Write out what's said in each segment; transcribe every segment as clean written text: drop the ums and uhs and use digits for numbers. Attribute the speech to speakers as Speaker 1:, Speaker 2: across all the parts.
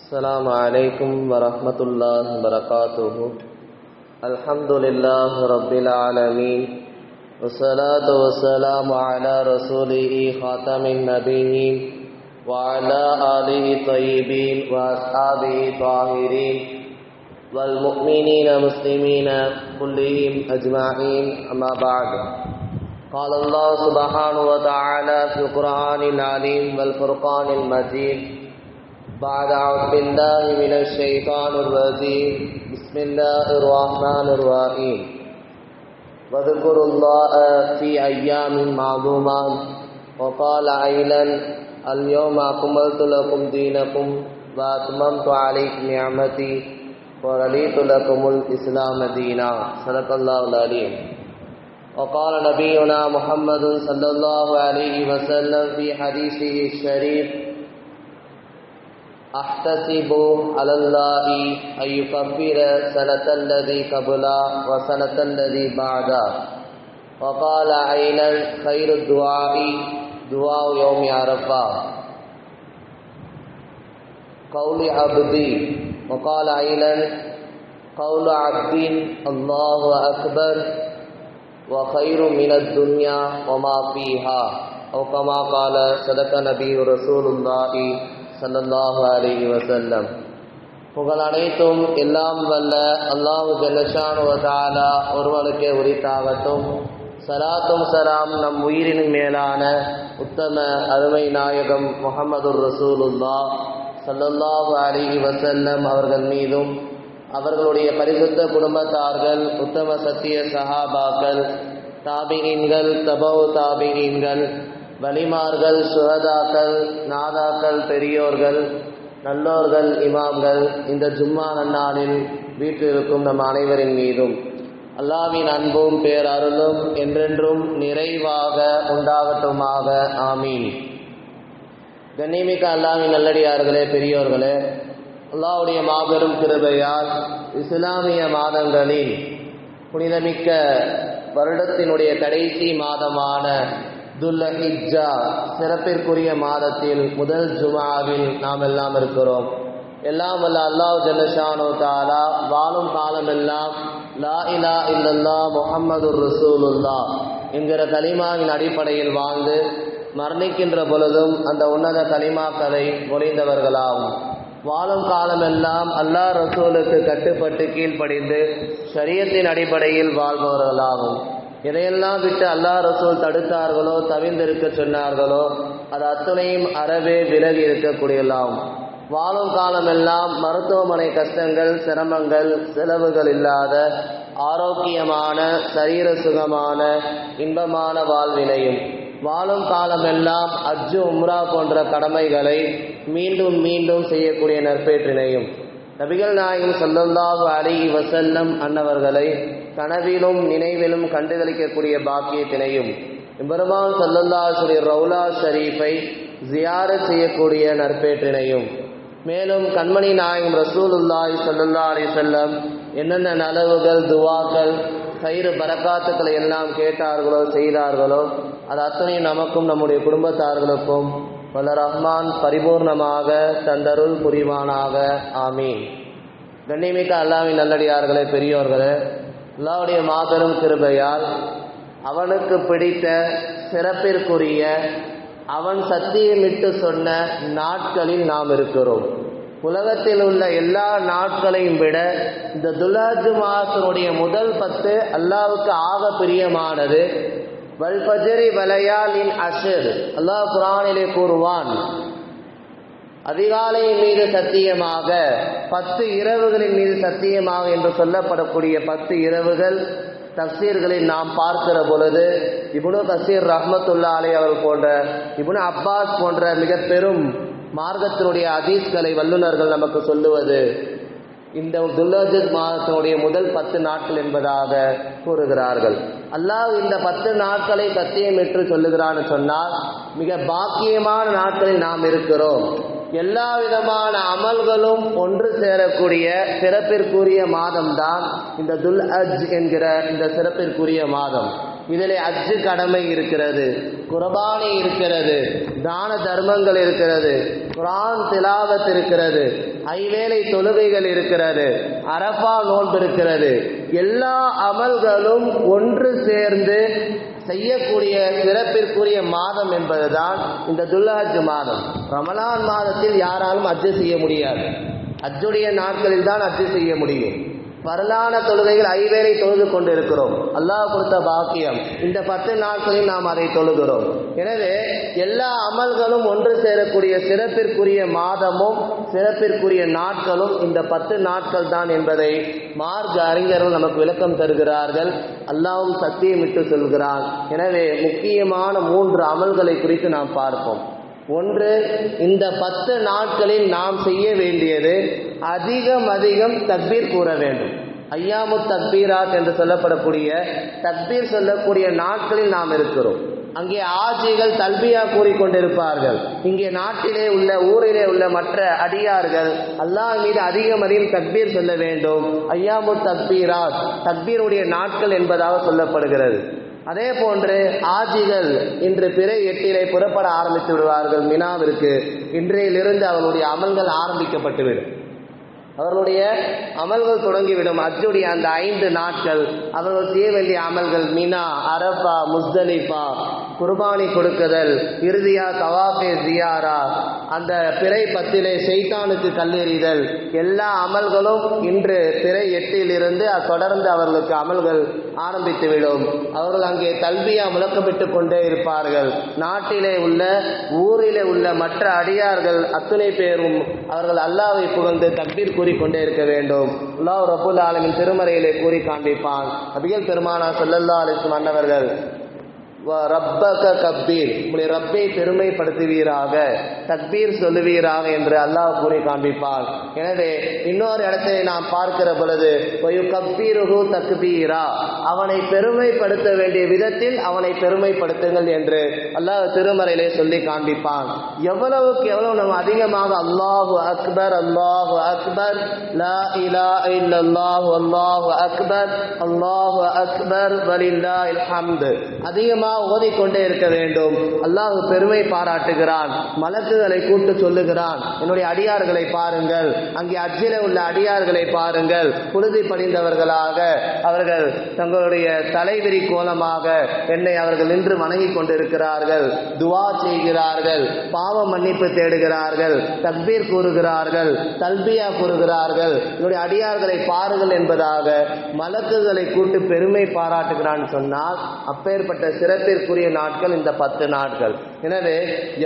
Speaker 1: السلام عليكم ورحمة الله وبركاته. الحمد لله رب العالمين والصلاة والسلام على رسوله خاتم النبيين وعلى آله الطيبين وأصحابه الطاهرين والمؤمنين المسلمين كلهم أجمعين. أما بعد، قال الله سبحانه وتعالى في القرآن العليم والفرقان المجيد بعد أعوذ بالله من الشيطان الرجيم بسم الله الرحمن الرحيم واذكروا الله في أيام معلومات وقال أيضا اليوم أكملت لكم دينكم وأتممت عليكم نعمتي ورضيت لكم الإسلام دينا. صدق الله العليم. وقال نبينا محمد صلى الله عليه وسلم في حديثه الشريف أحتسب على الله أن يكفر سنة الذي قبله وسنة الذي بعده. وقال أيضا خير الدعاء دعاء يوم عرفة قول عبدي. وقال أيضا قول عبد الله أكبر وخير من الدنيا وما فيها أو كما قال صدق نبي رسول الله ஸல்லல்லாஹு அலைஹி வஸல்லம். புகழ் அனைத்தும் எல்லாம் வல்ல அல்லாஹு ஜல்லஷானு வ தஆலா ஒருவனுக்கே உரித்தாகட்டும். ஸலாத்தும் ஸலாம் நம் உயிரின் மேலான உத்தம அருமை நாயகம் முஹம்மதுர் ரசூலுல்லாஹ் ஸல்லல்லாஹு அலைஹி வஸல்லம் அவர்கள் மீதும் அவர்களுடைய பரிசுத்த குடும்பத்தார்கள் உத்தம சத்திய சஹாபாக்கள் தாபிஈன்கள் தபவு தாபிஈன்கள் வலிமார்கள் சுஹதாக்கள் நாதாக்கள் பெரியோர்கள் நல்லோர்கள் இமாம்கள் இந்த ஜும்மா நன்னாளில் வீற்றிருக்கும் நம் அனைவரின் மீதும் அல்லாஹ்வின் அன்பும் பேரருளும் என்றென்றும் நிறைவாக உண்டாகட்டுமாக. ஆமீன். கண்ணியமிக்க அல்லாஹ்வின் நல்லடியார்களே, பெரியோர்களே, அல்லாஹ்வுடைய மாபெரும் கிருபையால் இஸ்லாமிய மாதங்களில் புனிதமிக்க வருடத்தினுடைய கடைசி மாதமான துல்ஹிஜ்ஜா சிறப்பிற்குரிய மாதத்தில் முதல் ஜுமாவில் நாம் எல்லாம் இருக்கிறோம். எல்லாம் வல்ல அல்லாஹ் ஜல்லஷானு தஆலா வாழும் காலமெல்லாம் லா இலாஹ இல்லல்லாஹ் முஹம்மதுர் ரசூலுல்லாஹ் என்கிற கலிமாவின் அடிப்படையில் வாழ்ந்து மரணிக்கின்ற பொழுதும் அந்த உன்னத கலிமாக்களை மொழிந்தவர்களாகும். வாழும் காலமெல்லாம் அல்லாஹ் ரசூலுக்கு கட்டுப்பட்டு கீழ்ப்படிந்து ஷரியத்தின் அடிப்படையில் வாழ்பவர்களாகும். எதையெல்லாம் விட்டு அல்லாஹ் ரசூல் தடுத்தார்களோ தவிர்ந்திருக்க சொன்னார்களோ அது அத்துணையும் அறவே விலகி இருக்கக்கூடியலாம். வாழும் காலமெல்லாம் மருத்துவமனை கஷ்டங்கள் சிரமங்கள் செலவுகள் இல்லாத ஆரோக்கியமான சரீர சுகமான இன்பமான வாழ்வினையும் வாழும் காலமெல்லாம் அஜ்ஜு உம்ரா போன்ற கடமைகளை மீண்டும் மீண்டும் செய்யக்கூடிய நற்பேற்றினையும் நபிகள் நாயகம் ஸல்லல்லாஹு அலைஹி வஸல்லம் அன்னவர்களை கனவிலும் நினைவிலும் கண்டுகளிக்கக்கூடிய பாக்கியத்தினையும் பெருமான் ஸல்லல்லாஹு அலைஹி வஸல்லம் ரவுலா ஷரீஃபை ஜியாரத் செய்யக்கூடிய நற்பேற்றினையும் மேலும் கண்மணி நாயகம் ரசூலுல்லாஹி ஸல்லல்லாஹு அலைஹி வஸல்லம் என்னென்ன நலவுகள் துவாக்கள் கயிறு பரக்காத்துக்களை எல்லாம் கேட்டார்களோ செய்தார்களோ அது அத்தனை நமக்கும் நம்முடைய குடும்பத்தார்களுக்கும் வல்ல ரஹ்மான் பரிபூர்ணமாக தந்தருள் புரிவானாக. ஆமீன். கண்ணியமிக்க அல்லாஹ்வின் நல்லடியார்களே, பெரியோர்களே, அல்லாஹ்வுடைய மாபெரும் கிருபையால் அவனுக்கு பிடித்த சிறப்பிற்குரிய அவன் சத்தியமிட்டு சொன்ன நாட்களில் நாம் இருக்கிறோம். உலகத்தில் உள்ள எல்லா நாட்களையும் விட இந்த துல்ஹஜ் மாதத்தினுடைய முதல் 10 அல்லாஹ்வுக்கு ஆக பிரியமானது. வல் ஃபஜ்ரி வலயாலின் அஷ்ர், அல்லாஹ் குர்ஆனிலே கூறுவான், அதிகாலையின் மீது சத்தியமாக 10 இரவுகளின் மீது சத்தியமாக என்று சொல்லப்படக்கூடிய 10 இரவுகள் தஃசீர்களில் நாம் பார்க்கிற பொழுது இப்னு கஸீர் ரஹ்மத்துல்லாஹி அலைஹி அவர்கள் போன்ற இப்னு அப்பாஸ் போன்ற மிக பெரும் மார்க்கத்தினுடைய ஹதீஸ்களை வல்லுநர்கள் நமக்கு சொல்லுவது இந்த துல்ஹஜ் மாதத்தினுடைய முதல் 10 நாட்கள் என்பதாக கூறுகிறார்கள். அல்லாஹ் இந்த 10 நாட்களை சத்தியமிட்டு சொல்லுகிறான்னு சொன்னால் மிக பாக்கியமான நாட்களில் நாம் இருக்கிறோம். எல்லா விதமான அமல்களும் ஒன்று சேரக்கூடிய சிறப்பிற்குரிய மாதம் தான் இந்த துல்ஹஜ் என்கிற இந்த சிறப்பிற்குரிய மாதம். இதில் ஹஜ்ஜு கடமை இருக்கிறது, குர்பானி இருக்கிறது, தான தர்மங்கள் இருக்கிறது, குர்ஆன் திலாவத் இருக்கிறது, ஐவேளை தொழுகைகள் இருக்கிறது, அரஃபா நோன்பு இருக்கிறது. எல்லா அமல்களும் ஒன்று சேர்ந்து செய்யக்கூடிய சிறப்பிற்குரிய மாதம் என்பதுதான் இந்த துல்ஹஜ் மாதம். ரமலான் மாதத்தில் யாராலும் ஹஜ்ஜு செய்ய முடியாது. ஹஜ்ஜுடைய நாட்களில் தான் ஹஜ்ஜு செய்ய முடியும். பரலான தொழுகைகள் ஐவேளை தொழுது கொண்டு இருக்கிறோம். அல்லாஹ் கொடுத்த பாக்கியம். இந்த 10 நாட்களில் நாம் அதை தொழுகிறோம். எனவே எல்லா அமல்களும் ஒன்று சேரக்கூடிய சிறப்பிற்குரிய மாதமும் சிறப்பிற்குரிய நாட்களும் இந்த 10 நாட்கள் தான் என்பதை மார்க்க அறிஞர்கள் நமக்கு விளக்கம் தருகிறார்கள். அல்லாஹ்வும் சத்தியமிட்டு சொல்கிறான். எனவே முக்கியமான 3 அமல்களை குறித்து நாம் பார்ப்போம். ஒன்று, இந்த 10 நாட்களில் நாம் செய்ய வேண்டியது அதிகம் தக்பீர் கூற வேண்டும். ஐயாமு தக்பீராத் என்று சொல்லப்படக்கூடிய தக்பீர் சொல்லக்கூடிய நாட்களில் நாம் இருக்கிறோம். அங்கே ஆஜிகள் தல்பியா கூறிக்கொண்டிருப்பார்கள். இங்கே நாட்டிலே உள்ள ஊரிலே உள்ள மற்ற அடியார்கள் அல்லாஹ் மீது அதிகம் தக்பீர் சொல்ல வேண்டும். ஐயாமு தக்பீராத் தக்பீருடைய நாட்கள் என்பதாக சொல்லப்படுகிறது. அதே போன்று ஆஜிகள் இன்று பிறை 8 புறப்பட ஆரம்பித்து விடுவார்கள் மினாவிற்கு. இன்றையிலிருந்து அவர்களுடைய அமல்கள் ஆரம்பிக்கப்பட்டுவிடும். அவர்களுடைய அமல்கள் தொடங்கிவிடும். ஹஜ்ஜுடைய அந்த 5 நாட்கள் அவர்கள் செய்ய வேண்டிய அமல்கள் மினா, அரஃபா, முஸ்தலிஃபா, குர்பானி கொடுக்குதல், இறுதியா தவாஃபே ஜியாரா, அந்த பிறை 10 ஷைத்தானுக்கு கல்லெறிதல், எல்லா அமல்களும் இன்று பிறை 8 தொடர்ந்து அவர்களுக்கு அமல்கள் ஆரம்பித்துவிடும். அவர்கள் அங்கே தல்பியா முழக்கமிட்டு கொண்டே இருப்பார்கள். நாட்டிலே உள்ள ஊரிலே உள்ள மற்ற அடியார்கள் அத்துணை பேரும் அவர்கள் அல்லாஹ்வை புகழ்ந்து தக்பீர் கூறிக்கொண்டே இருக்க வேண்டும். அல்லாஹ் ரப்பல் ஆலமீன் திருமறையிலே கூறி காண்பிப்பான். நபிகள் பெருமானார் ஸல்லல்லாஹு அலைஹி வஸல்லம் அன்னவர்கள் ரப்பக கப்பீர், உங்களுடைய ரப்பை பெருமைப்படுத்துவீராக, தக்பீர் சொல்லுவீராக என்று அல்லாஹ் கூறி காண்பிப்பான். எனவே இன்னொரு இடத்தை நாம் பார்க்கிற பொழுது கப்பீருஹு தக்பீரா, அவனை பெருமைப்படுத்த வேண்டிய விதத்தில் அவனை பெருமைப்படுத்துங்கள் என்று அல்லாஹ் திருமறையிலே சொல்லி காண்பிப்பான். எவ்வளவுக்கு எவ்வளவு நம்ம அதிகமாக அல்லாஹு அக்பர், அல்லாஹு அக்பர், லா இலாஹ இல்லல்லாஹு, அல்லாஹு அக்பர், அல்லாஹு அக்பர் வலில்லாஹில் ஹம்து அதிகமாக ஓதிக்கொண்டே இருக்க வேண்டும். அல்லாஹ் பெருமை பாராட்டுகிறான். மலக்குகளை கூட்டு சொல்லுகிறான், என்னுடைய அடியார்களை பாருங்கள், அங்கே ஹஜ்ஜில உள்ள அடியார்களை பாருங்கள், புழுதி படிந்தவர்களாக அவர்கள் தங்களுடைய தலைவிரி கோலமாக என்னை அவர்கள் நின்று வணங்கி கொண்டிருக்கிறார்கள், துவா செய்கிறார்கள், பாவ மன்னிப்பு தேடுகிறார்கள், தக்பீர் கூறுகிறார்கள், தல்பியா கூறுகிறார்கள், என்னுடைய அடியார்களை பாருங்கள் என்பதாக மலக்குகளை கூட்டு பெருமை பாராட்டுகிறான் சொன்னால் அப்பேற்பட்ட சிறப்பிற்குரிய நாட்கள் இந்த 10 நாட்கள். எனவே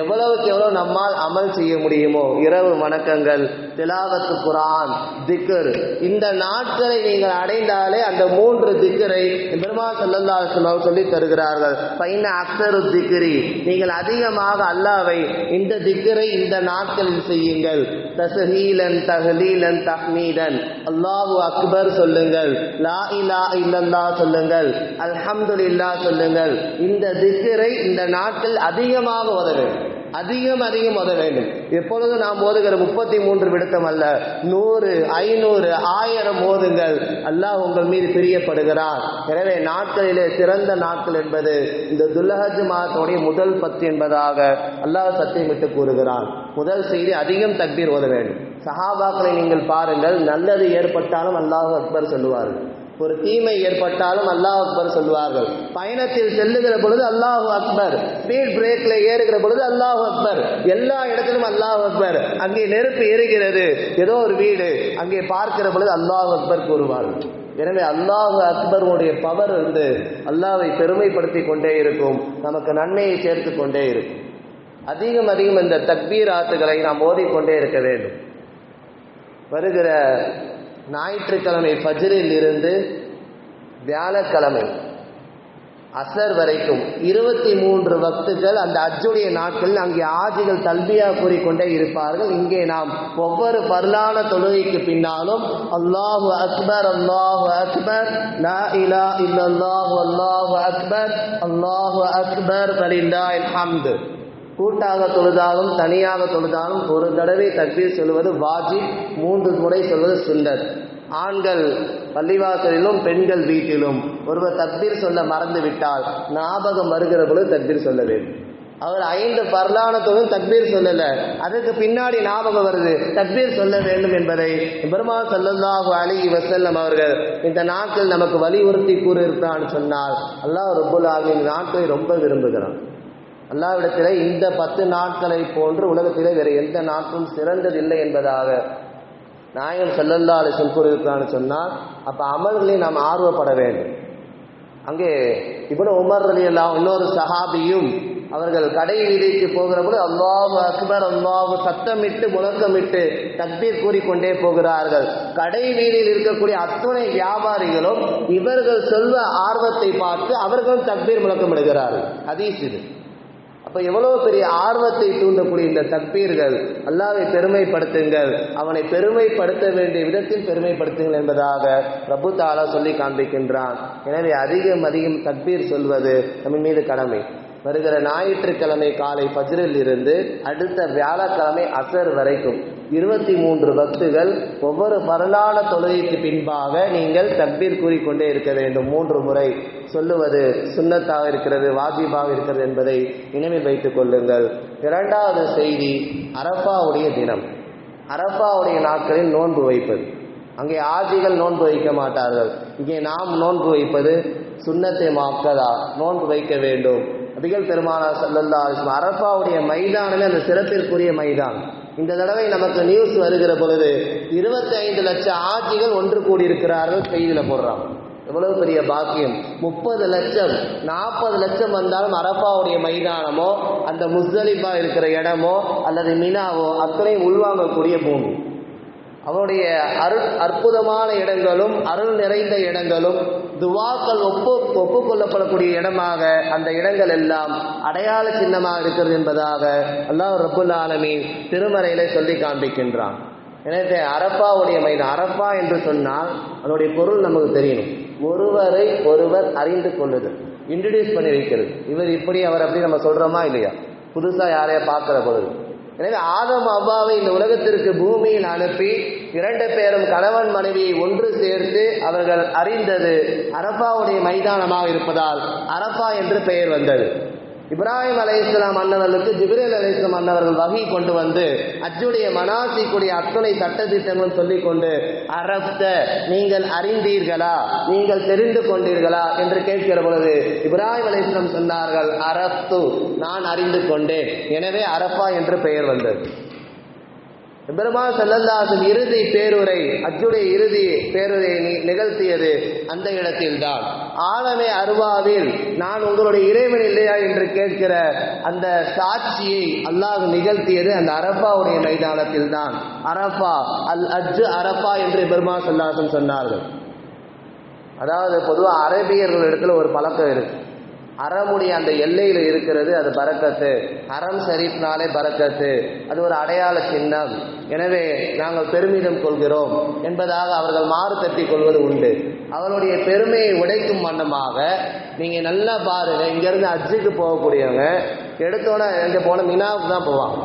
Speaker 1: எவ்வளவுக்கு எவ்வளவு நம்மால் அமல் செய்ய முடியுமோ இரவு வணக்கங்கள், திலாவத்து குர்ஆன், திக்ர், இந்த நாட்களை நீங்கள் அடைந்தாலே அந்த 3 திக்ரை பெருமாள் ஸல்லல்லாஹு அலைஹி வஸல்லம் சொல்லி தருகிறார்கள். ஃபைன அக்ஸரு திக்ரி, நீங்கள் அதிகமாக அல்லாஹ்வை இந்த திக்ரை இந்த நாட்களில் செய்யுங்கள். தஸ்ஹீலன் தஹ்லீலன் தஹ்மீதன், அல்லாஹு அக்பர் சொல்லுங்கள், லா இலாஹ இல்லல்லாஹ் சொல்லுங்கள், அல்ஹம்துலில்லாஹ் சொல்லுங்கள். இந்த திக்ரை இந்த நாட்கள் அதிகமாக ஓத வேண்டும். அதிகம் ஓத வேண்டும். எப்பொழுது நாம் ஓதுகிற 33 விடுத்தம் அல்ல, 100, 500, 1000 ஓதுங்கள். அல்லாஹ் உங்கள் மீது பிரியப்படுகிறான். எனவே நாட்களிலே சிறந்த நாட்கள் என்பது இந்த துல்ஹஜ் மாதத்துடைய முதல் 10 என்பதாக அல்லாஹ் சத்தியமிட்டு கூறுகிறான். முதல் செய்தி அதிகம் தக்பீர் ஓத வேண்டும். சஹாபாக்களை நீங்கள் பாருங்கள், நல்லது ஏற்பட்டாலும் அல்லாஹு அக்பர் சொல்லுவார்கள், ஒரு தீமை ஏற்பட்டாலும் அல்லாஹ் அக்பர் சொல்வார்கள். பயணத்தில் செல்லுகிற பொழுது அல்லாஹு அக்பர், ஸ்பீட் பிரேக்ல ஏறுகிற பொழுது அல்லாஹு அக்பர், எல்லா இடத்திலும் அல்லாஹு அக்பர். அங்கே நெருப்பு எரிகிறது, ஏதோ ஒரு வீடு, அங்கே பார்க்கிற பொழுது அல்லாஹு அக்பர் கூறுவார்கள். எனவே அல்லாஹு அக்பருடைய பவர் அல்லாஹ்வை பெருமைப்படுத்தி கொண்டே இருக்கும், நமக்கு நன்மையை சேர்த்து கொண்டே இருக்கும். அதிகம் இந்த தக்பீராத்துகளை நாம் ஓதிக்கொண்டே இருக்க வேண்டும். வருகிற ஞாயிற்றுக்கிழமை ஃபஜ்ரில் இருந்து வியாழக்கிழமை அசர் வரைக்கும் 23 வக்துகள் அந்த ஹஜ்ஜுடைய நாட்களில் அங்கே ஆஜிகள் தல்பியா கூறிக்கொண்டே இருப்பார்கள். இங்கே நாம் ஒவ்வொரு பர்லான தொழுகைக்கு பின்னாலும் அல்லாஹு அக்பர், அல்லாஹு அக்பர், லா இலாஹ இல்லல்லாஹு, அல்லாஹு அக்பர், அல்லாஹு அக்பர் வலில்லாஹில் ஹம்து, கூட்டாக தொழுதாலும் தனியாக தொழுதாலும் ஒரு தடவை தக்பீர் சொல்வது வாஜிப், 3 முறை சொல்வது சுன்னத். ஆண்கள் பள்ளிவாசலிலும் பெண்கள் வீட்டிலும் ஒருவர் தக்பீர் சொல்ல மறந்து விட்டால் ஞாபகம் வருகிற பொழுது தக்பீர் சொல்ல வேண்டும். அவர் 5 பர்லானத்தோடும் தக்பீர் சொல்லல, அதுக்கு பின்னாடி ஞாபகம் வருது தக்பீர் சொல்ல வேண்டும் என்பதை பெருமாள் ஸல்லல்லாஹு அலைஹி வஸல்லம் அவர்கள் இந்த நாட்கள் நமக்கு வலியுறுத்தி கூறியிருக்கிறான்னு சொன்னால், அல்லாஹ் ரப்பல் ஆலமீன் நாட்களை ரொம்ப விரும்புகிறான். அல்லாஹ்விடத்திலே இந்த 10 நாட்களை போன்று உலகத்திலே வேறு எந்த நாட்களும் சிறந்ததில்லை என்பதாக நாயகம் ஸல்லல்லாஹு அலைஹி வஸல்லம் கூறியிருக்கிறான்னு சொன்னால், அப்போ அமல்களை நாம் ஆர்வப்பட வேண்டும். அங்கே இப்னு உமர் ரலியல்லாஹு இன்னொரு சஹாபியும் அவர்கள் கடை வீதிக்கு போகிற போது அல்லாஹு அக்பர் அல்லாஹு சத்தமிட்டு முழக்கமிட்டு தக்பீர் கூறிக்கொண்டே போகிறார்கள். கடை வீதியில் இருக்கக்கூடிய அத்தனை வியாபாரிகளும் இவர்கள் சொல்வ ஆர்வத்தை பார்த்து அவர்களும் தக்பீர் முழக்கமிடுகிறார்கள். ஹதீஸ் இது. அப்ப எவ்வளவு பெரிய ஆர்வத்தை தூண்டக்கூடிய இந்த தக்பீர்கள். அல்லாஹ்வை பெருமைப்படுத்துங்கள், அவனை பெருமைப்படுத்த வேண்டிய விதத்தில் பெருமைப்படுத்துங்கள் என்பதாக ரப்பு தஆலா சொல்லி காண்பிக்கின்றான். எனவே அதிகம் தக்பீர் சொல்வது நம்ம மீது கடமை. வருகிற ஞாயிற்றுக்கிழமை காலை ஃபஜ்ரில் இருந்து அடுத்த வியாழக்கிழமை அசர் வரைக்கும் 23 வக்துகள் ஒவ்வொரு பரலான தொழுகைக்கு பின்பாக நீங்கள் தக்பீர் கூறிக்கொண்டே இருக்க வேண்டும். 3 முறை சொல்லுவது சுன்னத்தாக இருக்கிறது, வாஜிபாக இருக்கிறது என்பதை நினைவில் வைத்துக் கொள்ளுங்கள். இரண்டாவது செய்தி, அரஃபாவுடைய தினம். அரஃபாவுடைய நாட்களில் நோன்பு வைப்பது. அங்கே ஆஜிகள் நோன்பு வைக்க மாட்டார்கள், இங்கே நாம் நோன்பு வைப்பது சுன்னத்தை மாக்கதா, நோன்பு வைக்க வேண்டும். நபிகள் பெருமானார் ஸல்லல்லாஹு அலைஹி வஸல்லம் அரஃபாவுடைய மைதானமே அந்த சிறப்பிற்குரிய மைதானம். இந்த தடவை நமக்கு நியூஸ் வருகிற பொழுது 25 லட்சம் ஆட்சிகள் ஒன்று கூடியிருக்கிறார்கள், செய்தியில் போடுறாங்க. எவ்வளவு பெரிய பாக்கியம். 30 லட்சம் 40 லட்சம் வந்தாலும் அரஃபாவுடைய மைதானமோ அந்த முஸ்தலிஃபா இருக்கிற இடமோ அல்லது மினாவோ அத்தனை உள்வாங்கக்கூடிய பூமி. அவருடைய அற்புதமான இடங்களும் அருள் நிறைந்த இடங்களும் துவாக்கள் ஒப்புக்கொள்ளப்படக்கூடிய இடமாக அந்த இடங்கள் எல்லாம் அடையாள சின்னமாக இருக்கிறது என்பதாக அல்லாஹ் ரப்புல் ஆலமீன் திருமறையிலே சொல்லி காண்பிக்கின்றான். எனவே அரஃபாவுடைய மைதானம், அரஃபா என்று சொன்னால் அதனுடைய பொருள் நமக்கு தெரியணும். ஒருவரை ஒருவர் அறிந்து கொள்ளுதல், இன்ட்ரடியூஸ் பண்ணி வைக்கிறது. இவர் இப்படி அவர் அப்படி நம்ம சொல்றோமா இல்லையா, புதுசா யாரையா பார்க்கிற பொழுது. எனவே ஆதம் அவ்வாவை இந்த உலகத்திற்கு பூமியில் அனுப்பி 2 பேரும் கணவன் மனைவியை ஒன்று சேர்த்து அவர்கள் அறிந்தது அரஃபாவுடைய மைதானமாக இருப்பதால் அரஃபா என்று பெயர் வந்தது. இப்ராஹிம் அலைஹிஸ்ஸலாம் அன்னவர்களுக்கு ஜிப்ரீல் அலைஹிஸ்ஸலாம் அன்னவர்கள் வஹி கொண்டு வந்து ஹஜ்ஜுடைய மனாசிக்குடைய அத்தனை சட்டதிட்டங்களும் சொல்லிக் கொண்டு அரஃப்த, நீங்கள் அறிந்தீர்களா, நீங்கள் தெரிந்து கொண்டீர்களா என்று கேட்கிற பொழுது இப்ராஹிம் அலைஹிஸ்ஸலாம் சொன்னார்கள், அரஃப்து, நான் அறிந்து கொண்டேன். எனவே அரஃபா என்று பெயர் வந்தது. பெருமாள் ஸல்லல்லாஹு அலைஹி வஸல்லம் இறுதி பேருரை, ஹஜ்ஜுடைய இறுதி பேருரை நிகழ்த்தியது அந்த இடத்தில்தான். ஆலமே அர்வாவில் நான் உங்களுடைய இறைவன் இல்லையா என்று கேட்கிற அந்த சாட்சியை அல்லாஹ் நிகழ்த்தியது அந்த அரஃபாவுடைய மைதானத்தில் தான். அரஃபா அல் ஹஜ் அரஃபா என்று பெருமாள் ஸல்லல்லாஹு அலைஹி வஸல்லம் சொன்னார்கள். அதாவது பொதுவாக அரபியர்கள் இடத்துல ஒரு பழக்கம் இருக்கு, அறமுடைய அந்த எல்லையில் இருக்கிறது அது பரக்கத்து, ஹரம் ஷரீஃப்னாலே பரக்கத்து, அது ஒரு அடையாள சின்னம். எனவே நாங்கள் பெருமிதம் கொள்கிறோம் என்பதாக அவர்கள் மாறு தட்டி கொள்வது உண்டு. அவருடைய பெருமையை உடைக்கும் வண்ணமாக நீங்க நல்லா பாருங்க, இங்கிருந்து ஹஜ்ஜுக்கு போகக்கூடியவங்க எடுத்தோட எங்க போன மினாவுக்கு தான் போவாங்க.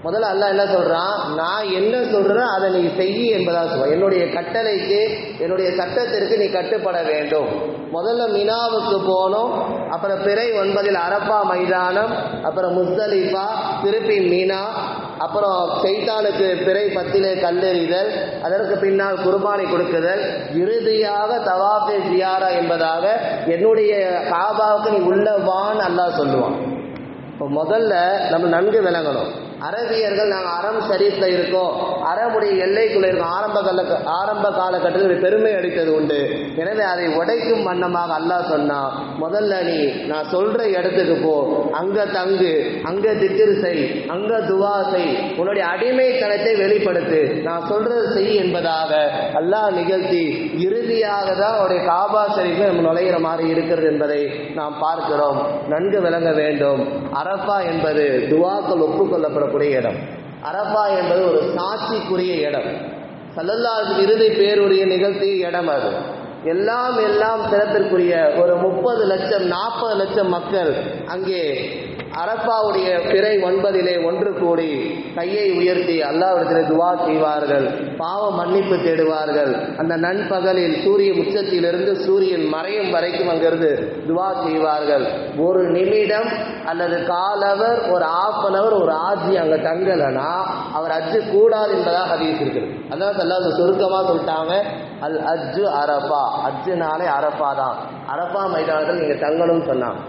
Speaker 1: முதல்ல அல்லாஹ் என்ன சொல்றான், நான் என்ன சொல்றேனோ அதை நீ செய் என்பதாக சொல்லுவான். என்னுடைய கட்டளைக்கு என்னுடைய சட்டத்திற்கு நீ கட்டுப்பட வேண்டும். முதல்ல மினாவுக்கு போனோம், அப்புறம் பிறை 9 அரஃபா மைதானம், அப்புறம் முஸ்தலிஃபா, திருப்பி மினா, அப்புறம் சைத்தானுக்கு பிறை 10 கல்லெறிதல், அதற்கு பின்னால் குர்பானி கொடுக்குதல், இறுதியாக தவாஃபே ஜியாரா என்பதாக என்னுடைய காபாவுக்கு நீ உள்ள வான்னு அல்லாஹ் சொல்லுவான். இப்போ முதல்ல நம்ம நன்கு விளங்கணும், அரபியர்கள் நாங்கள் அறம் ஷரீஃப்ல இருக்கோம், அறமுடைய எல்லைக்குள்ள இருக்கோம், ஆரம்ப காலகட்டத்தில் பெருமை அடித்தது உண்டு. எனவே அதை உடைக்கும் வண்ணமாக அல்லாஹ் சொன்னா, முதல்ல நீ நான் சொல்ற இடத்துக்கு போ, அங்க தங்கு, அங்க திக்ர் செய், அங்க துவா செய், உன்னுடைய அடிமைத்தனத்தை வெளிப்படுத்து, நான் சொல்றது செய் என்பதாக அல்லாஹ் நிகழ்த்தி இறுதியாக தான் அவருடைய காபா ஷரீஃபை நம்ம நுழைகிற மாதிரி இருக்கிறது என்பதை நாம் பார்க்கிறோம். நன்கு விளங்க வேண்டும், அரஃபா என்பது துவாக்கள் ஒப்புக்கொள்ளப்படக்கூடிய இடம். அரஃபா என்பது ஒரு சாட்சிக்குரிய இடம். ஸல்லல்லாஹு அலைஹி வஸல்லம் இறுதி பேருடைய நிகழ்த்திய இடம் அது. எல்லாம் சிறப்பிற்குரிய ஒரு 30 லட்சம் 40 லட்சம் மக்கள் அங்கே அரஃபாவுடைய பிறை 9 ஒன்று கூடி கையை உயர்த்தி அல்லாஹ்விடத்தில் துஆ செய்வார்கள், பாவ மன்னிப்பு தேடுவார்கள். அந்த நண்பகலில் சூரிய உச்சத்திலிருந்து சூரியன் மறையும் வரைக்கும் அங்கிருந்து துஆ செய்வார்கள். ஒரு நிமிடம் அல்லது காலவர், ஒரு ½ அன் அவர் ஒரு ஆஜி அங்க தங்கலனா அவர் அஜ்ஜு கூடாது என்பதாக ஹதீஸ் இருக்குது. அதான் ஸல்லல்லாஹு சுருக்கமாக சொல்லிட்டாங்க, அல் அஜ்ஜு அரஃபா, அஜ்ஜுனாலே அரஃபா தான், அரஃபா மைதானத்தில் நீங்க தங்கணும்னு சொன்னாங்க.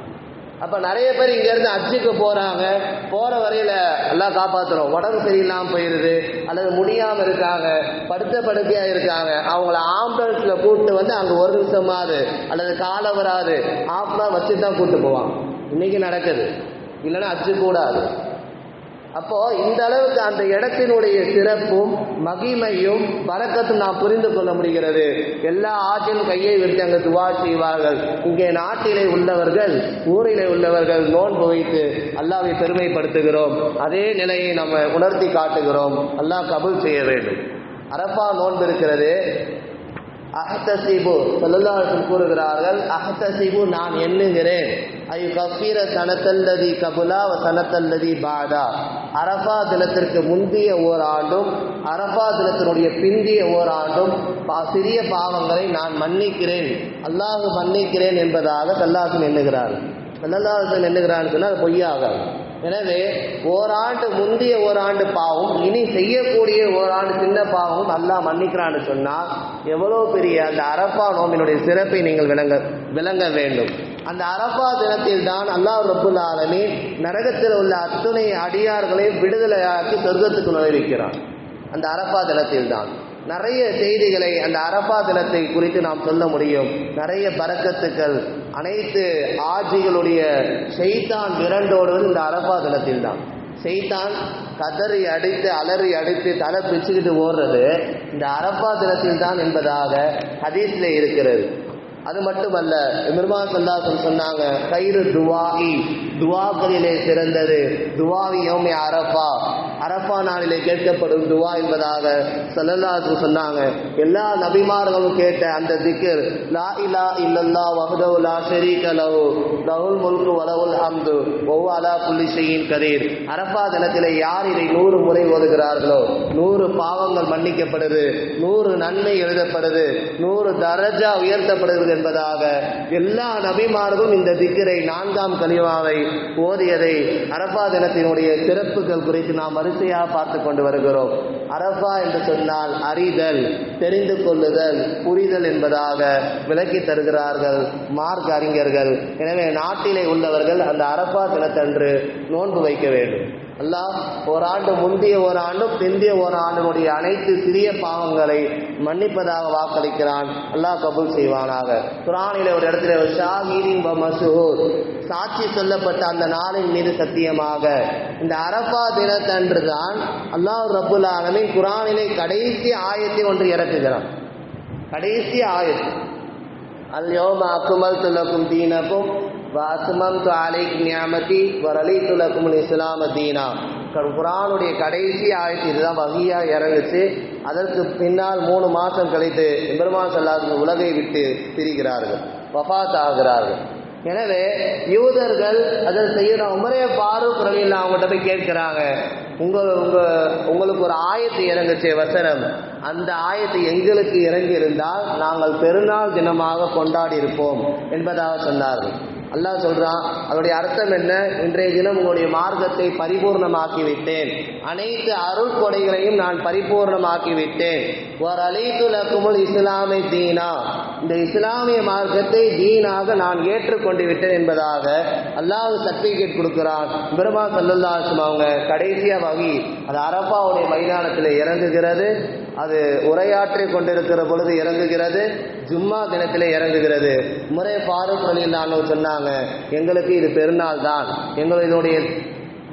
Speaker 1: அப்ப நிறைய பேர் இங்க இருந்து அஜ்ஜுக்கு போறாங்க, போற வரையில எல்லாம் காப்பாத்துறோம், உடம்பு சரியில்லாம போயிருது அல்லது முடியாம இருக்காங்க, படுத்த படுக்கையா இருக்காங்க, அவங்கள ஆம்புலன்ஸ்ல கூப்பிட்டு வந்து அங்க ஒரு நிமிஷமாவது அல்லது காலவராது ½ வச்சு தான் கூப்பிட்டு போவாங்க. இன்னைக்கு நடக்குது, இல்லைன்னா அஜ்ஜு கூடாது. அப்போ இந்த அளவுக்கு அந்த இடத்தினுடைய சிறப்பும் மகிமையும் பரக்கத்தும் நாம் புரிந்து கொள்ள முடிகிறது. எல்லா ஆற்றிலும் கையை விட்டு அங்கு துவா செய்வார்கள். இங்கே நாட்டிலே உள்ளவர்கள், ஊரிலே உள்ளவர்கள் நோன்பு வைத்து அல்லாஹ்வை பெருமைப்படுத்துகிறோம். அதே நிலையை நம்ம உணர்த்தி காட்டுகிறோம். அல்லாஹ் கபூல் செய்ய வேண்டும். அரஃபா நோன்பு இருக்கிறது. அஹ்தசிபு ஸல்லல்லாஹு அலைஹி வஸல்லம் கூறுகிறார்கள், அஹ்தசிபு நான் எண்ணுகிறேன், ஐ கஃபீர சனத்தல்லதி கபுலா வ சனத்தல்லதி பாதா, அரஃபா தினத்திற்கு முந்திய ஓராண்டும் அரஃபா தினத்தினுடைய பிந்திய ஓராண்டும் சிறிய பாவங்களை நான் மன்னிக்கிறேன், அல்லாஹ் மன்னிக்கிறேன் என்பதாக ஸல்லல்லாஹு எண்ணுகிறார்கள். ஸல்லல்லாஹு எண்ணுகிறான்னு சொன்னால் அது பொய்யாகாது. எனவே ஓராண்டு முந்திய ஓராண்டு பாவம், இனி செய்யக்கூடிய ஓராண்டு சின்ன பாவம் அல்லாஹ் மன்னிக்கிறான்னு சொன்னால் எவ்வளோ பெரிய அந்த அரஃபா நோம்பினுடைய சிறப்பை நீங்கள் விளங்க வேண்டும். அந்த அரஃபா தினத்தில் தான் அல்லாஹ் ரப்புல் ஆலமீன் நரகத்தில் உள்ள அத்துணை அடியார்களை விடுதலையாக்கி சொர்க்கத்துக்கு நுழைவிக்கிறான். அந்த அரஃபா தினத்தில் தான் நிறைய செய்திகளை அந்த அரஃபா தினத்தை குறித்து நாம் சொல்ல முடியும். நிறைய பரக்கத்துக்கள், அனைத்து ஆஜிகளுடைய ஷைத்தான் விரண்டோடுவது இந்த அரஃபா தினத்தில் தான். ஷைத்தான் கதறி அடித்து அலறி அடித்து தலை பிச்சுக்கிட்டு ஓடுறது இந்த அரஃபா தினத்தில் தான் என்பதாக ஹதீஸ்ல இருக்கிறது. அது மட்டுமல்ல, பெருமாள் ஸல்லல்லாஹு அலைஹி சொன்னாங்க, கைரு துவாஇ, துவாக்களிலே சிறந்தது துவாவி யௌமி அரஃபா, அரஃபா நாளிலே கேட்கப்படும் துவா என்பதாக ஸல்லல்லாஹு அலைஹி சொன்னாங்க. எல்லா நபிமார்களும் கேட்ட அந்த திக்ர், லா இலாஹ இல்லல்லாஹ் வஹ்தஹு லா ஷரீக லஹு லஹுல் முல்கு வ லஹுல் ஹம்து வ ஹுவ அலா குல்லி ஷைஇன் கதீர். அரஃபா தினத்திலே யார் இதை 100 முறை ஓதுகிறார்களோ 100 பாவங்கள் மன்னிக்கப்படுது, 100 நன்மை எழுதப்படுது, 100 தரஜா உயர்த்தப்படுகிறது என்பதாக எல்லா நபிமார்களும் இந்த திக்ரை 4ஆம் கலிமாவை ஓதியதை அரஃபா தினத்தினுடைய சிறப்புகள் குறித்து நாம் வரிசையாக பார்த்து கொண்டு வருகிறோம். அரஃபா என்று சொன்னால் அறிதல், தெரிந்து கொள்ளுதல், புரிதல் என்பதாக விளக்கி தருகிறார்கள் மார்க் அறிஞர்கள். எனவே நாட்டிலே உள்ளவர்கள் அந்த அரஃபா தினத்தன்று நோன்பு வைக்க வேண்டும். அல்லாஹ் ஓராண்டு முந்திய ஓராண்டும் பிந்திய ஓராண்டினுடைய அனைத்து சிறிய பாவங்களை மன்னிப்பதாக வாக்களிக்கிறான். அல்லாஹ் கபூல் செய்வானாக. குர்ஆனிலே ஒரு இடத்துல ஷாஹீரின் வ மஷ்ஹூர், சாட்சி சொல்லப்பட்ட அந்த நாளின் மீது சத்தியமாக, இந்த அரஃபா தினத்தன்று தான் அல்லாஹ் ரப்புல் ஆலமீன் குர்ஆனிலே கடைசி ஆயத்தை ஒன்று இறக்குகிறான். கடைசி ஆயத், அல் யௌம அக்மல்து லக்கும் தீனக்கும் வஅத்மம்து அலைக்கும் நிஅமதி வரலீது லக்குமுல் இஸ்லாம தீனா. குர்ஆனுடைய கடைசி ஆயத்து இதுதான் வஹியா இறங்குச்சு. அதற்கு பின்னால் 3 மாதம் கழித்து பெருமாள் ஸல்லல்லாஹு உலகை விட்டு பிரிகிறார்கள், வஃபாத் ஆகிறார்கள். எனவே யூதர்கள் அதை செய்யணும். உமரே ஃபாரூக் ரலியல்லாஹு அவங்கள்ட்ட போய் கேட்கிறாங்க, உங்களுக்கு ஒரு ஆயத்து இறங்குச்சு வசனம், அந்த ஆயத்து எங்களுக்கு இறங்கி இருந்தால் நாங்கள் பெருநாள் தினமாக கொண்டாடி இருப்போம் என்பதாக சொன்னார்கள். அல்லாஹ் சொல்றான், அதோடைய அர்த்தம் என்ன? இன்றைய தினம் உங்களுடைய மார்க்கத்தை பரிபூர்ணமாக்கி விட்டேன், அனைத்து அருள் கொடைகளையும் நான் பரிபூர்ணமாக்கி விட்டேன். வரலீது லக்குமுல் இஸ்லாமை தீனா, இந்த இஸ்லாமிய மார்க்கத்தை தீனாக நான் ஏற்றுக்கொண்டு விட்டேன் என்பதாக அல்லாஹ் சர்டிபிகேட் கொடுக்கிறான். பெருமாள் ஸல்லல்லாஹு அலைஹி வஸல்லம் அவங்க கடைசியா வகி அது அரஃபாவுடைய மைதானத்தில் இறங்குகிறது. அது உரையாற்றி கொண்டிருக்கிற பொழுது இறங்குகிறது, ஜும்மா தினத்திலே இறங்குகிறது. உமரே ஃபாரூக் ரலியல்லாஹு அன்ஹு சொன்னாங்க, எங்களுக்கு இது பெருநாள் தான், எங்களுடைய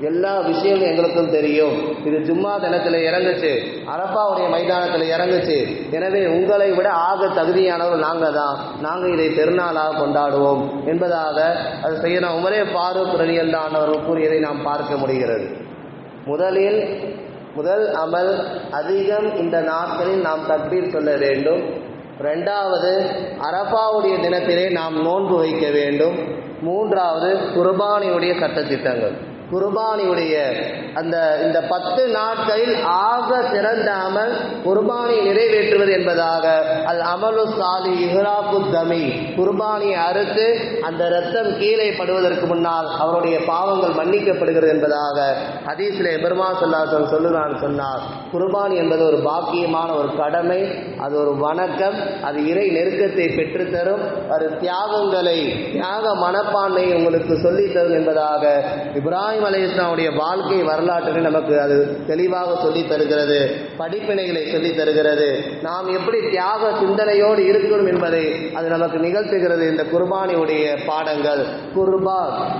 Speaker 1: எல்லா விஷயமும் எங்களுக்கும் தெரியும், இது ஜும்மா தினத்தில் இறங்குச்சு, அரஃபாவுடைய மைதானத்தில் இறங்குச்சு, எனவே உங்களை விட ஆக தகுதியானவர் நாங்கள் தான், நாங்கள் இதை பெருநாளாக கொண்டாடுவோம் என்பதாக அது செய்யணும். உமரே ஃபாரூக் ரலியல்லாஹு அன்ஹு அவர்கள் கூறியதை நாம் பார்க்க முடிகிறது. முதல் அமல் அதிகம் இந்த நாட்களில் நாம் தக்பீர் சொல்ல வேண்டும். 2வது அரஃபாவுடைய தினத்திலே நாம் நோன்பு வைக்க வேண்டும். மூன்றாவது குர்பானியுடைய சட்டத்திட்டங்கள். குர்பானியுடைய இந்த 10 நாட்களில் ஆக சிறந்த அமல் குர்பானி நிறைவேற்றுவது என்பதாக அல் அமலு சாலி இஹ்ராகு தமி, குர்பானியை அறுத்து அந்த இரத்தம் கீழே படுவதற்கு முன்னால் அவருடைய பாவங்கள் மன்னிக்கப்படுகிறது என்பதாக ஹதீஸிலே பெருமாள் ஸல்லல்லாஹு அலைஹி வஸல்லம் சொல்லுகிறான்னு சொன்னார். குர்பானி என்பது ஒரு பாக்கியமான ஒரு கடமை, அது ஒரு வணக்கம், அது இறை நெருக்கத்தை பெற்றுத்தரும், அது தியாக மனப்பான்மை உங்களுக்கு சொல்லித்தரும் என்பதாக இப்ராஹிம் அலைஹிஸ்ஸலாமுடைய வாழ்க்கை வரலாற்றில் நமக்கு அது தெளிவாக சொல்லி தருகிறது, படிப்பினைகளை சொல்லி தருகிறது. நாம் எப்படி தியாக சிந்தனையோடு இருக்கணும் என்பதை அது நமக்கு நிகழ்த்துகிறது இந்த குர்பானியுடைய பாடங்கள்.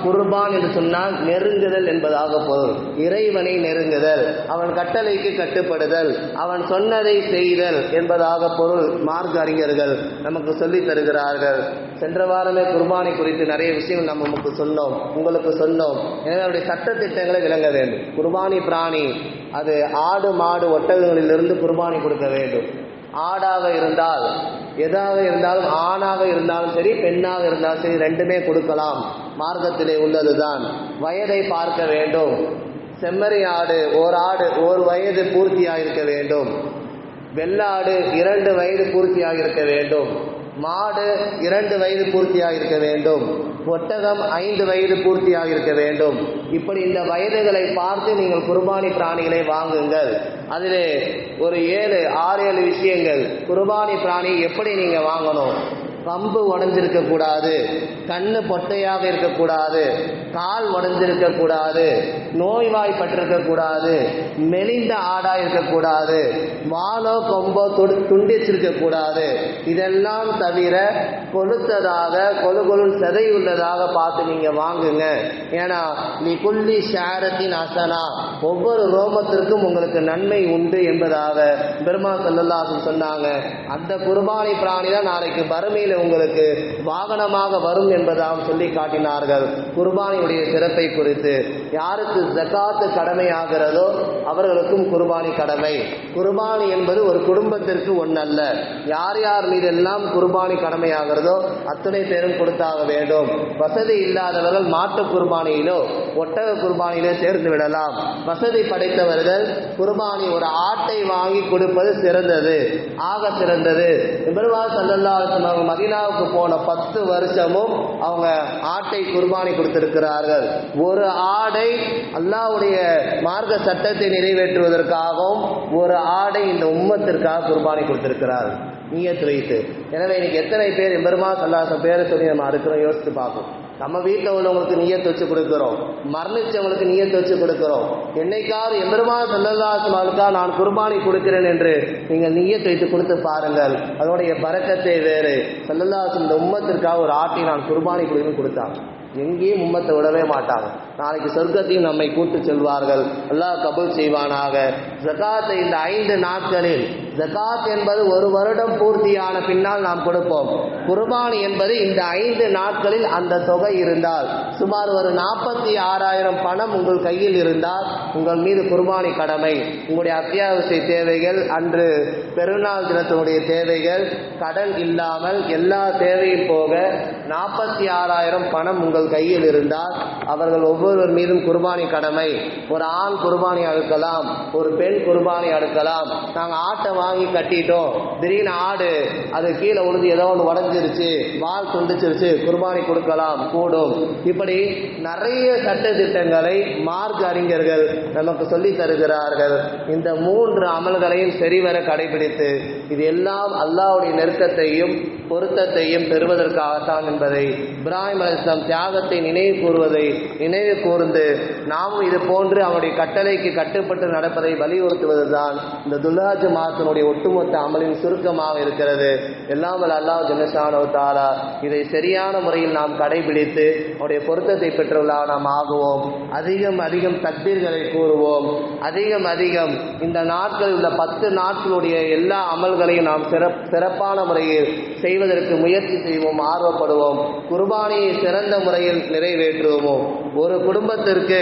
Speaker 1: குர்பான் என்று சொன்னால் நெருங்குதல் என்பதாக பொருள். இறைவனை நெருங்குதல், அவன் கட்டளைக்கு கட்டுப்படுதல், அவன் சொன்னதை செய்தல் என்பதாக பொருள். மார்க்க அறிஞர்கள் நமக்கு சொல்லி தருகிறார்கள். சென்ற வாரமே குர்பானி குறித்து நிறைய விஷயங்கள் நம்ம உங்களுக்கு சொன்னோம். எனவே அவருடைய சட்டத்திட்டங்களை விளங்க வேண்டும். குர்பானி பிராணி அது ஆடு மாடு ஒட்டகங்களிலிருந்து குர்பானி கொடுக்க வேண்டும். ஆடாக இருந்தால் எதாக இருந்தாலும், ஆணாக இருந்தாலும் சரி பெண்ணாக இருந்தாலும் சரி, ரெண்டுமே கொடுக்கலாம், மார்க்கத்திலே உள்ளதுதான். வயதை பார்க்க வேண்டும். செம்மறி ஆடு ஒரு வயது பூர்த்தியாக இருக்க வேண்டும். வெள்ளாடு 2 வயது பூர்த்தியாக இருக்க வேண்டும். மாடு 2 வயது பூர்த்தியாக இருக்க வேண்டும். ஒட்டகம் 5 வயது பூர்த்தியாக இருக்க வேண்டும். இப்படி இந்த வயதுகளை பார்த்து நீங்கள் குர்பானி பிராணிகளை வாங்குங்கள். அதிலே ஒரு 6-7 விஷயங்கள். குர்பானி பிராணி எப்படி நீங்க வாங்கணும்? கம்பு உடஞ்சிருக்க கூடாது, கண்ணு பொட்டையாக இருக்கக்கூடாது, கால் உடஞ்சிருக்க கூடாது, நோய்வாய்ப்பட்டிருக்க கூடாது, மெலிந்த ஆடா இருக்கக்கூடாது, வாலோ கொம்போ துண்டிச்சிருக்க கூடாது. இதெல்லாம் தவிர கொளுத்ததாக கொழு சதை உள்ளதாக பார்த்து நீங்க வாங்குங்க. ஏன்னா நீ குல்லி ஷாரத்தின் அசனா, ஒவ்வொரு ரோமத்திற்கும் உங்களுக்கு நன்மை உண்டு என்பதாக பெருமாள் ஸல்லல்லாஹு அலைஹி வஸல்லம் சொன்னாங்க. அந்த குர்பானி பிராணி தான் நாளைக்கு வறுமையில் உங்களுக்கு வாகனமாக வரும் என்பதாக சொல்லி காட்டினார்கள். குர்பானியுடைய சிறப்பை குறித்து யாருக்கு ஜகாத்து கடமையாகிறதோ அவர்களுக்கும் குர்பானி கடமை. குர்பானி என்பது ஒரு குடும்பத்திற்கு ஒன்றல்ல. யார் மீதெல்லாம் குர்பானி கடமையாகிறதோ அத்தனை பேரும் கொடுத்தாக வேண்டும். வசதி இல்லாதவர்கள் மாட்டு குர்பானியிலோ ஒட்டக குர்பானியிலோ சேர்ந்து விடலாம். வசதி படைத்தவர்கள் குர்பானி ஒரு ஆட்டை வாங்கி கொடுப்பது சிறந்தது, ஆக சிறந்தது. பெருமாள் ஸல்லல்லாஹு அலைஹி வஸல்லம் மதீனாவுக்கு போன 10 வருஷமும் அவங்க ஆட்டை குர்பானி கொடுத்திருக்கிறார்கள். ஒரு ஆடை அல்லாஹ்வுடைய மார்க்க சட்டத்தை நிறைவேற்றுவதற்காகவும் ஒரு ஆடை இந்த உம்மத்திற்காக குர்பானி கொடுத்திருக்கிறார்கள் நியத் வைத்து. எனவே இன்னைக்கு எத்தனை பேர் பெருமாள் ஸல்லல்லாஹு அலைஹி வஸல்லம் பேரை சொல்லி நம்ம அறுக்கிறோம் யோசித்து பார்ப்போம். நம்ம வீட்டில் உள்ளவங்களுக்கு நியத் வச்சு கொடுக்கிறோம், மரணிச்சவங்களுக்கு நியத் வச்சு கொடுக்கிறோம். என்னைக்காவது எம்பெருமான் ஸல்லல்லாஹு அலைஹி வஸல்லம் நான் குர்பானி கொடுக்கிறேன் என்று நீங்கள் நியத் வைத்து கொடுத்து பாருங்கள், அதனுடைய பரக்கத்தை வேறு. ஸல்லல்லாஹு அலைஹி வஸல்லம் இந்த உம்மத்திற்காக ஒரு ஆட்டை நான் குர்பானி கொடுத்தாங்க. எங்கேயும் உம்மத்தை விடவே மாட்டாங்க. நாளைக்கு சொர்க்கத்தையும் நம்மை கூட்டு செல்வார்கள். அல்லாஹ் கபூல் செய்வானாக. ஜகாத்தை இந்த 5 நாட்களில், ஜகாத் என்பது ஒரு வருடம் பூர்த்தியான பின்னால் நாம் கொடுப்போம். குர்பானி என்பது இந்த 5 நாட்களில் அந்த தொகை இருந்தால், சுமார் ஒரு 46,000 பணம் உங்கள் கையில் இருந்தால் உங்கள் மீது குர்பானி கடமை. உங்களுடைய அத்தியாவசிய தேவைகள், அன்று பெருநாள் தினத்தினுடைய தேவைகள், கடன் இல்லாமல் எல்லா தேவையும் போக 46,000 பணம் உங்கள் கையில் இருந்தால் அவர்கள் ஒவ்வொருவர் மீதும் குர்பானி கடமை. ஒரு ஆண் குர்பானி அறுக்கலாம், ஒரு பெண் குர்பானி அறுக்கலாம். நாங்கள் ஆட்டை வாங்கி கட்டிட்டோம், திடீர்னு ஆடு அது கீழே உழுது ஏதோ ஒன்று உடஞ்சிருச்சு, வால் துண்டிச்சிருச்சு, குர்பானி கொடுக்கலாம், கூடும். இப்படி நிறைய சட்ட திட்டங்களை மார்க்க அறிஞர்கள் நமக்கு சொல்லி தருகிறார்கள். இந்த 3 அமல்களையும் சரிவர கடைபிடித்து இது எல்லாம் அல்லாஹ்வுடைய நெருக்கத்தையும் பொருத்தத்தையும் பெறுவதற்காகத்தான் என்பதை, இப்ராஹிம் அலைஹிஸ்ஸலாம் தியாகத்தை நினைவு கூர்ந்து நாமும் இது போன்று அவனுடைய கட்டளைக்கு கட்டுப்பட்டு நடப்பதை வலியுறுத்துவதுதான் இந்த துல்ஹஜ் மாதத்தினுடைய ஒட்டுமொத்த அமலின் சுருக்கமாக இருக்கிறது. எல்லாம் வல்ல அல்லாஹ் ஜல்லஷானஹு வ தஆலா இதை சரியான முறையில் நாம் கடைபிடித்து அவருடைய பொருத்தத்தை பெற்றுள்ளா நாம் ஆகுவோம். அதிகம் தக்பீர்களை கூறுவோம். அதிகம் இந்த நாட்களில் உள்ள 10 நாட்களுடைய எல்லா அமல்களையும் நாம் சிறப்பான முறையில் செய்வோம். செய்வதற்கு முயற்சி செய்வோம், ஆர்வப்படுவோம். குர்பானியை சிறந்த முறையில் நிறைவேற்றுவோம். ஒரு குடும்பத்திற்கு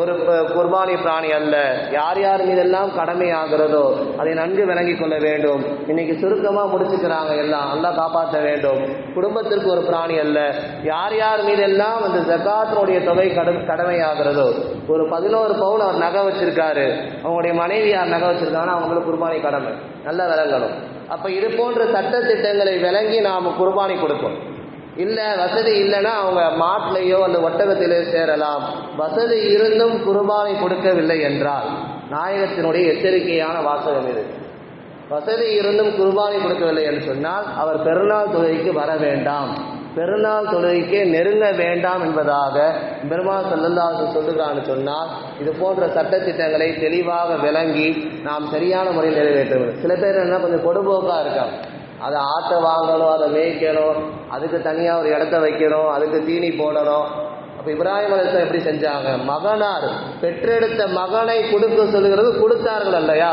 Speaker 1: ஒரு குர்பானி பிராணி அல்ல, யார் யார் மீதெல்லாம் கடமையாகிறதோ அதை நன்கு விளங்கிக் கொள்ள வேண்டும். இன்னைக்கு சுருக்கமாக முடிச்சுக்கிறாங்க, எல்லாம் அல்லாஹ் காப்பாற்ற வேண்டும். குடும்பத்திற்கு ஒரு பிராணி அல்ல, யார் யார் மீதெல்லாம் அந்த ஜகாத்தினுடைய தொகை கடமையாகிறதோ, ஒரு 11 பவுன் அவர் நகை வச்சிருக்காரு, அவங்களுடைய மனைவி யார் நகை வச்சிருக்காங்கன்னா அவங்களுக்கு குர்பானி கடமை நல்லா விளங்கணும். அப்ப இது போன்ற சட்ட திட்டங்களை விளங்கி நாம் குர்பானி கொடுப்போம். இல்லை வசதி இல்லைன்னா அவங்க மாட்டிலையோ அல்ல ஒட்டகத்திலேயோ சேரலாம். வசதி இருந்தும் குர்பானை கொடுக்கவில்லை என்றால் நாயகத்தினுடைய எச்சரிக்கையான வாசகம் இது. வசதி இருந்தும் குர்பானை கொடுக்கவில்லை என்று சொன்னால் அவர் பெருநாள் தொழுகைக்கு வர வேண்டாம், பெருநாள் தொழுகைக்கே நெருங்க வேண்டாம் என்பதாக பெருமாள் ஸல்லல்லாஹு அலைஹி வஸல்லம் சொல்லுகிறான்னு சொன்னால் இது போன்ற சட்டத்திட்டங்களை தெளிவாக விளங்கி நாம் சரியான முறையில் நிறைவேற்ற வேண்டும். சில பேர் என்ன கொஞ்சம் கொடுபோக்காக இருக்காங்க, அதை ஆட்டை வாங்கணும், அதை மேய்க்கணும், அதுக்கு தனியாக ஒரு இடத்த வைக்கணும், அதுக்கு தீனி போடணும். அப்போ இப்ராஹிம் அலைஹிஸ்ஸலாம் எப்படி செஞ்சாங்க? மகனார் பெற்றெடுத்த மகனை கொடுக்க சொல்லுகிறது கொடுத்தார்கள் அல்லையா?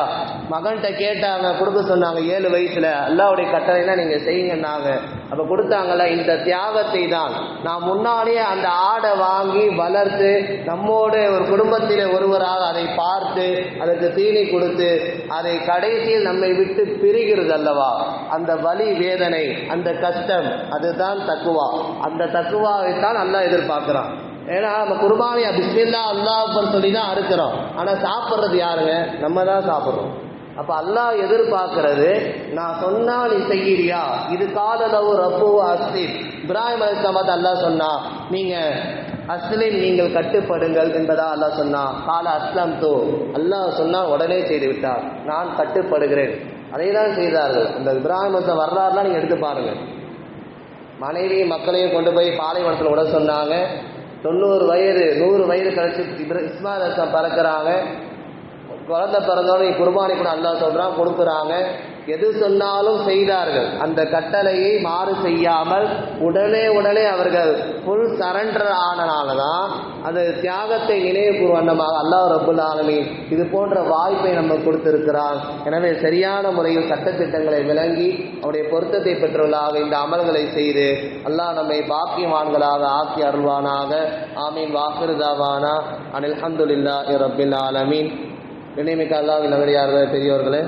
Speaker 1: மகன்கிட்ட கேட்டாங்க, கொடுக்க சொன்னாங்க 7 வயசுல, அல்லாஹ்வுடைய கட்டளைனா நீங்கள் செய்யுங்கன்னாங்க. அப்போ கொடுத்தாங்கல்ல. இந்த தியாகத்தை தான் நாம் முன்னாடியே அந்த ஆடை வாங்கி வளர்த்து நம்மோடு ஒரு குடும்பத்தில் ஒருவராக அதை பார்த்து அதற்கு தீனி கொடுத்து அதை கடைசியில் நம்மை விட்டு பிரிகிறது அல்லவா, அந்த வலி வேதனை அந்த கஷ்டம், அதுதான் தக்குவா. அந்த தக்குவாவைத்தான் அல்லாஹ் எதிர்பார்க்குறான். ஏன்னா நம்ம குர்பானியா பிஸ்மில்லா அல்லாஹ் அக்பர் சொல்லி தான் அறுக்கிறோம், ஆனால் சாப்பிட்றது யாருங்க? நம்ம தான் சாப்பிட்றோம். அப்போ அல்லாஹ் எதிர்பார்க்கிறது நான் சொன்னா நீ செய்கிறியா? இது காலளவு ரப்பு அஸ்லீம். இப்ராஹிம் அலைஹிஸ்ஸலாம் அல்லாஹ் சொன்னா நீங்கள் அஸ்லீம் நீங்கள் கட்டுப்படுங்கள் என்பதா அல்லாஹ் சொன்னா. கால அஸ்லாம் தோ அல்லாஹ் சொன்னால் உடனே செய்து விட்டார், நான் கட்டுப்படுகிறேன். அதை தான் செய்தார்கள். அந்த இப்ராஹிம் அலைஹிஸ்ஸலாம் வரலாறுலாம் நீங்கள் எடுத்து பாருங்கள். மனைவியும் மக்களையும் கொண்டு போய் பாலைவனத்தில் விட சொன்னாங்க. 90 வயது 100 வயது கழிச்சு இஸ்மாயில் அலைஹிஸ்ஸலாம் பறக்கிறாங்க. குழந்தை பிறந்தோட குர்பானி கூட அல்லாஹ் சொல்றான், கொடுக்குறாங்க. எது சொன்னாலும் செய்தார்கள். அந்த கட்டளையை மாறு செய்யாமல் உடனே அவர்கள் ஃபுல் சரண்டர் ஆனனால தான் அந்த தியாகத்தை நினைவு கூறுவண்ணமாக அல்லாஹ் ரப்புல் ஆலமீன் இது போன்ற வாய்ப்பை நம்ம கொடுத்திருக்கிறான். எனவே சரியான முறையில் சட்டத்திட்டங்களை விளங்கி அவருடைய பொருத்தத்தை பெற்றவர்களாக இந்த அமல்களை செய்து அல்லாஹ் நம்மை பாக்கியவான்களாக ஆக்கி அருள்வானாக. ஆமீன். வாஹிருதாவானா அனில் ஹம்துலில்லாஹி ரப்பில் ஆலமீன். இணைமிக்க அல்லாஹ்வின் நல்லடியார்களே, பெரியோர்களே,